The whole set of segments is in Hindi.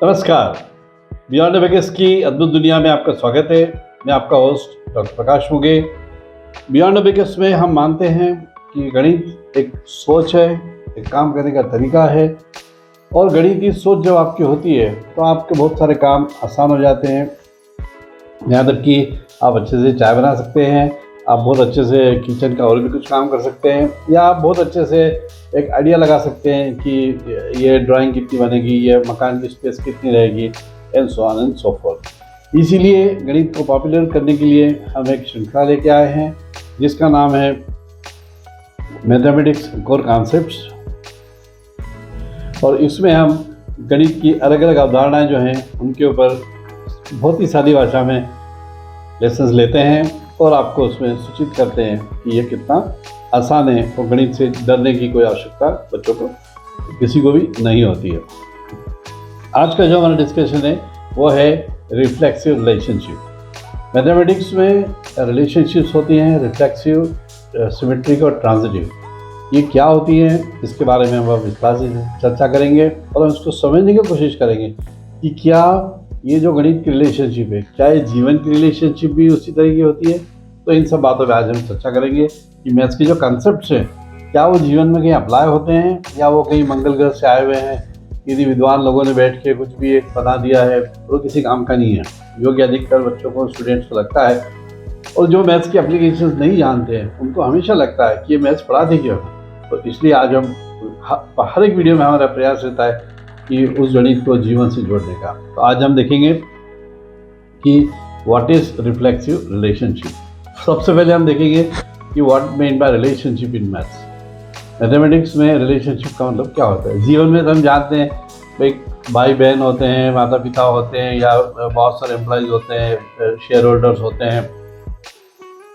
नमस्कार। बियॉन्ड अबेकस की अद्भुत दुनिया में आपका स्वागत है। मैं आपका होस्ट डॉक्टर प्रकाश मुगे। बियॉन्ड अबेकस में हम मानते हैं कि गणित एक सोच है, एक काम करने का तरीका है, और गणित की सोच जब आपकी होती है तो आपके बहुत सारे काम आसान हो जाते हैं। यहाँ तक कि आप अच्छे से चाय बना सकते हैं, आप बहुत अच्छे से किचन का और भी कुछ काम कर सकते हैं, या आप बहुत अच्छे से एक आइडिया लगा सकते हैं कि ये ड्राइंग कितनी बनेगी, ये मकान की स्पेस कितनी रहेगी, and so on and so fourth. इसीलिए गणित को पॉपुलर करने के लिए हम एक श्रृंखला लेके आए हैं जिसका नाम है मैथमेटिक्स कोर कॉन्सेप्ट्स। और इसमें हम गणित की अलग अलग अवधारणाएं जो हैं उनके ऊपर बहुत ही सादी भाषा में लेसन्स लेते हैं और आपको उसमें सूचित करते हैं कि ये कितना आसान है, और गणित से डरने की कोई आवश्यकता बच्चों को किसी को भी नहीं होती है। आज का जो हमारा डिस्कशन है वो है रिफ्लेक्सिव रिलेशनशिप। मैथमेटिक्स में रिलेशनशिप्स होती हैं रिफ्लेक्सिव, सिमेट्रिक और ट्रांजिटिव। ये क्या होती हैं इसके बारे में हम विस्तार से चर्चा करेंगे और हम इसको समझने की कोशिश करेंगे कि क्या ये जो गणित की रिलेशनशिप है, क्या ये जीवन की रिलेशनशिप भी उसी तरह की होती है। तो इन सब बातों पर आज हम चर्चा करेंगे कि मैथ्स के जो कॉन्सेप्ट्स हैं क्या वो जीवन में कहीं अप्लाई होते हैं या वो कहीं मंगल ग्रह से आए हुए हैं, यदि विद्वान लोगों ने बैठ के कुछ भी एक बना दिया है तो किसी काम का नहीं है, जो कि अधिकतर बच्चों को, स्टूडेंट्स को लगता है। और जो मैथ्स की एप्लीकेशंस नहीं जानते हैं उनको हमेशा लगता है कि ये मैथ्स पढ़ाते क्यों। तो इसलिए आज हम हर एक वीडियो में हमारा प्रयास रहता है कि उस गणित को जीवन से जोड़ने का। तो आज हम देखेंगे कि व्हाट इज रिफ्लेक्सिव रिलेशनशिप। सबसे पहले हम देखेंगे कि what mean by relationship in maths. Mathematics में रिलेशनशिप का मतलब क्या होता है। जीवन में तो हम जानते हैं भाई बहन होते हैं, माता पिता होते हैं, या बहुत सारे एम्प्लॉयज़ होते हैं, शेयर होल्डर्स होते हैं,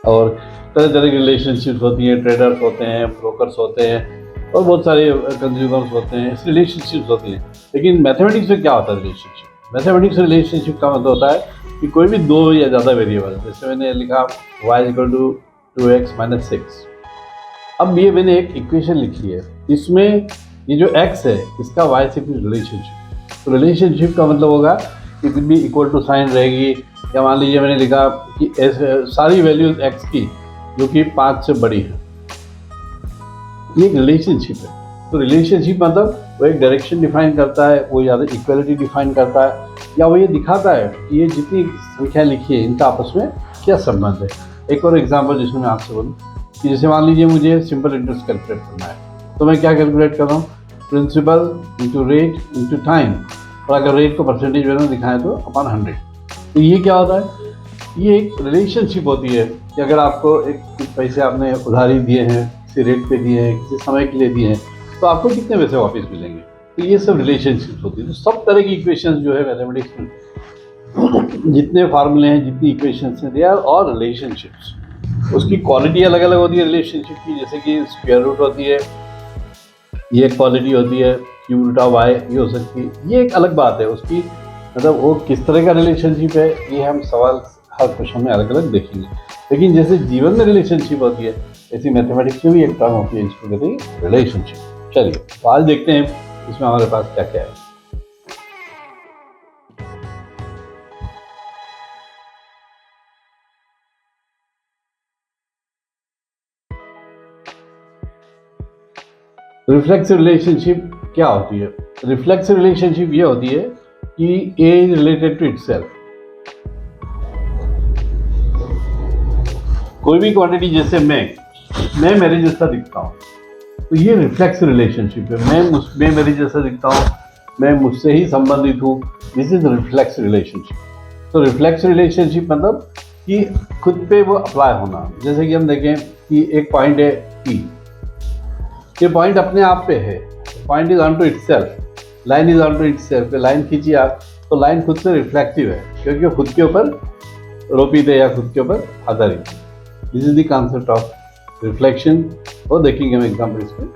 और तरह तरह की रिलेशनशिप्स होती हैं, ट्रेडर्स होते हैं, ब्रोकर्स होते हैं, और बहुत सारे कंज्यूमर्स होते हैं। इस रिलेशनशिप्स होती हैं। लेकिन मैथमेटिक्स में क्या होता है रिलेशनशिप। मैथमेटिक्स रिलेशनशिप का मतलब होता है कि कोई भी दो या ज़्यादा वेरिएबल, जैसे मैंने लिखा y = 2x - 6। अब ये मैंने एक इक्वेशन लिखी है, इसमें ये जो x है इसका y से कुछ रिलेशनशिप। तो रिलेशनशिप का मतलब होगा कि कुछ भी इक्वल टू साइन रहेगी, या मान लीजिए मैंने लिखा कि सारी वैल्यूज x की जो कि 5 से बड़ी है, ये एक रिलेशनशिप है। तो रिलेशनशिप मतलब वो एक डायरेक्शन डिफाइन करता है, वो या तो इक्वलिटी डिफाइन करता है, या वो ये दिखाता है कि ये जितनी संख्या लिखी है इनका आपस में क्या संबंध है। एक और एग्जांपल जिसमें मैं आपसे बोलूँ कि जैसे मान लीजिए मुझे सिंपल इंटरेस्ट कैलकुलेट करना है, तो मैं क्या कैलकुलेट कर रहा हूँ, principal into rate into time, और अगर रेट को परसेंटेज में दिखाएं तो अपॉन 100। तो ये क्या होता है, ये एक रिलेशनशिप होती है कि अगर आपको एक कुछ पैसे आपने उधारी दिए हैं, किसी रेट पे दिए हैं, किसी समय के लिए दिए हैं, तो आपको कितने पैसे वापस मिलेंगे। तो ये सब रिलेशनशिप्स होती है। तो सब तरह की इक्वेशंस जो है मैथमेटिक्स में जितने फार्मूले हैं, जितनी इक्वेशंस हैं, दे आर ऑल रिलेशनशिप्स। उसकी क्वालिटी अलग अलग होती है रिलेशनशिप की, जैसे कि स्क्वायर रूट होती है, ये क्वालिटी होती है, क्यूब रूट ऑफ वाई ये हो सकती है। ये एक अलग बात है उसकी, मतलब वो किस तरह का रिलेशनशिप है ये हम सवाल हर क्वेश्चन में अलग अलग देखेंगे। लेकिन जैसे जीवन में रिलेशनशिप होती है, ऐसी मैथमेटिक्स में भी एक टर्म होती है जिसको कहते हैं रिलेशनशिप। चलिए तो आज देखते हैं इसमें हमारे पास क्या क्या है। रिफ्लेक्सिव रिलेशनशिप क्या होती है। रिफ्लेक्सिव रिलेशनशिप ये होती है कि ए इज रिलेटेड टू इटसेल्फ। कोई भी क्वांटिटी, जैसे मैं मेरे जैसा दिखता हूँ, तो ये रिफ्लेक्सिव रिलेशनशिप है। मैं मेरे जैसा दिखता हूँ, मैं मुझसे ही संबंधित हूँ, दिस इज रिफ्लेक्सिव रिलेशनशिप। तो रिफ्लेक्सिव रिलेशनशिप मतलब कि खुद पे वो अप्लाई होना। जैसे कि हम देखें कि एक पॉइंट है P, ये पॉइंट अपने आप पे है, point is onto itself, line is onto itself. Line खींची आप तो लाइन खुद से रिफ्लेक्टिव है, क्योंकि खुद के ऊपर रोपित है या खुद के ऊपर आधारित है। This is the concept of reflection. और देखेंगे हम एग्जाम्पल इसमें।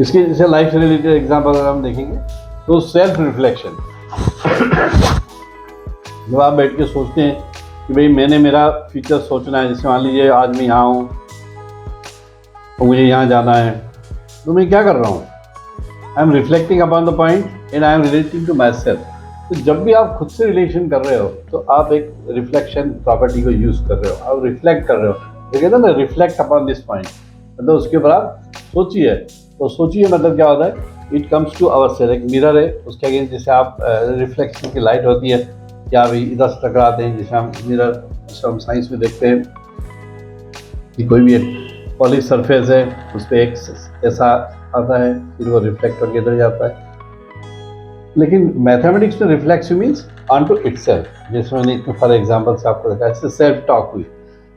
इसके जैसे लाइफ से रिलेटेड एग्जाम्पल अगर हम देखेंगे तो सेल्फ रिफ्लेक्शन, जब आप बैठ के सोचते हैं कि भाई मैंने मेरा फ्यूचर सोचना है, जैसे मान लीजिए आज मैं यहाँ हूँ और मुझे यहाँ जाना है, तो मैं क्या कर रहा हूँ, I am reflecting upon the point and I am relating to myself. तो जब भी आप खुद से रिलेशन कर रहे हो तो आप एक रिफ्लेक्शन प्रॉपर्टी को यूज कर रहे हो, आप रिफ्लेक्ट कर रहे हो। तो कहते हैं ना रिफ्लेक्ट अपॉन दिस पॉइंट, मतलब उसके ऊपर आप सोचिए। तो सोचिए मतलब क्या होता है, it comes to our self. एक मिरर है, उसके अगेंस्ट जैसे आप रिफ्लेक्शन की लाइट होती है या अभी इधर से टकराते हैं, जैसे हम मिरर, जैसे हम साइंस में देखते हैं कि कोई भी एक पॉलिश सरफेस है, उस पर एक ऐसा आता है, फिर वो रिफ्लेक्ट होकर इधर जाता है। लेकिन मैथमेटिक्स में reflexive means onto itself. जैसे मैंने फॉर एग्जांपल से आपको देखा, इससे सेल्फ टॉक हुई।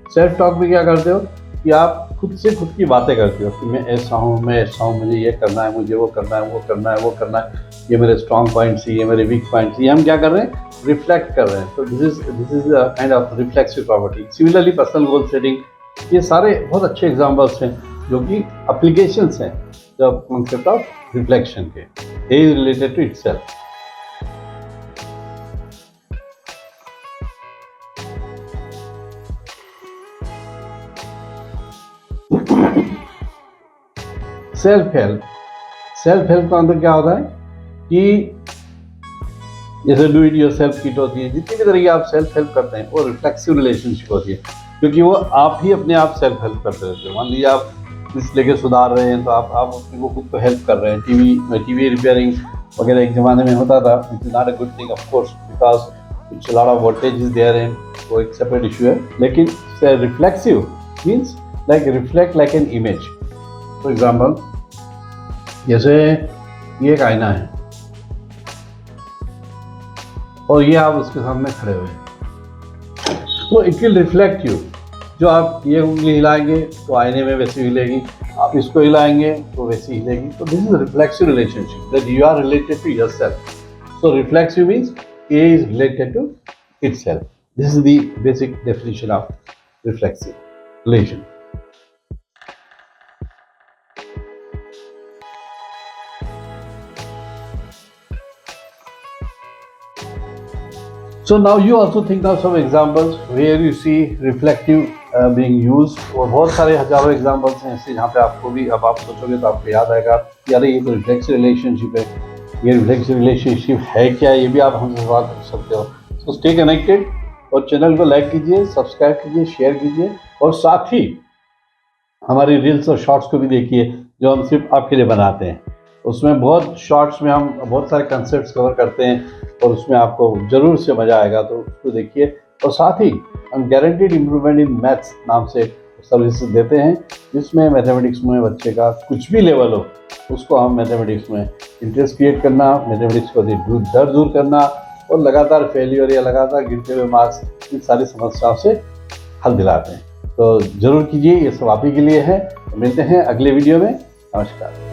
सेल्फ टॉक में क्या करते हो कि आप खुद से खुद की बातें करते हो कि मैं ऐसा हूँ, मैं ऐसा हूँ, मुझे ये करना है, मुझे वो करना है, वो करना है, वो करना है, ये मेरे स्ट्रॉन्ग पॉइंट्स है, ये मेरे वीक पॉइंट्स। ये हम क्या कर रहे हैं, रिफ्लेक्ट कर रहे हैं। तो this is kind of reflexive property. Similarly personal goal setting, ये सारे बहुत अच्छे एग्जाम्पल्स हैं जो कि एप्लीकेशंस हैं द कॉन्सेप्ट ऑफ रिफ्लेक्शन के। A is related to itself. Self help, self help का अंदर क्या होता है कि जैसे do it yourself kit होती है, जितनी भी तरीके आप सेल्फ हेल्प करते हैं वो रिफ्लेक्सिव रिलेशनशिप होती है, क्योंकि वो आप ही अपने आप सेल्फ हेल्प करते रहते हो। मान लीजिए आप कुछ लेके सुधार रहे हैं तो आप अपने को खुद को हेल्प कर रहे हैं। टीवी रिपेयरिंग वगैरह एक ज़माने में होता था, it is not a good thing of course, because it's lot of voltage is there and वो एक सेपरेट इशू है। लेकिन reflexive means like reflect like an image. For example, जैसे ये एक आईना है और ये आप उसके सामने खड़े हुए हैं, तो इट विल रिफ्लेक्ट यू। जो आप ये उंगली हिलाएंगे तो आईने में वैसी हिलेगी, आप इसको हिलाएंगे तो वैसी हिलेगी। तो this is reflexive relationship that you are related to yourself. So reflexive means A is related to itself. This is the basic definition of reflexive relation. So now you also think of some examples where you see reflective being used। और बहुत सारे हजारों एग्जाम्पल्स हैं ऐसे जहाँ पे आपको भी, अब आप सोचोगे तो आपको याद आएगा कि अरे ये तो रिफ्लेक्सिव रिलेशनशिप है, ये रिफ्लेक्सिव रिलेशनशिप है क्या, ये भी आप हमसे सवाल कर सकते हो। सो स्टे कनेक्टेड और चैनल को लाइक कीजिए, सब्सक्राइब कीजिए, शेयर कीजिए और साथ ही हमारी रील्स और शॉर्ट्स को भी देखिए जो हम सिर्फ आपके लिए बनाते हैं। उसमें बहुत शॉर्ट्स में हम बहुत सारे कंसेप्ट्स कवर करते हैं और उसमें आपको ज़रूर से मज़ा आएगा, तो उसको देखिए। और साथ ही हम गारंटीड इम्प्रूवमेंट इन मैथ्स नाम से सर्विसेज देते हैं, जिसमें मैथमेटिक्स में बच्चे का कुछ भी लेवल हो उसको हम मैथमेटिक्स में इंटरेस्ट क्रिएट करना, मैथमेटिक्स को डर दूर करना और लगातार फेलियर या लगातार गिरते हुए मार्क्स, इन सारी समस्याओं से हल दिलाते हैं। तो ज़रूर कीजिए, ये सब आप ही के लिए है। मिलते हैं अगले वीडियो में। नमस्कार।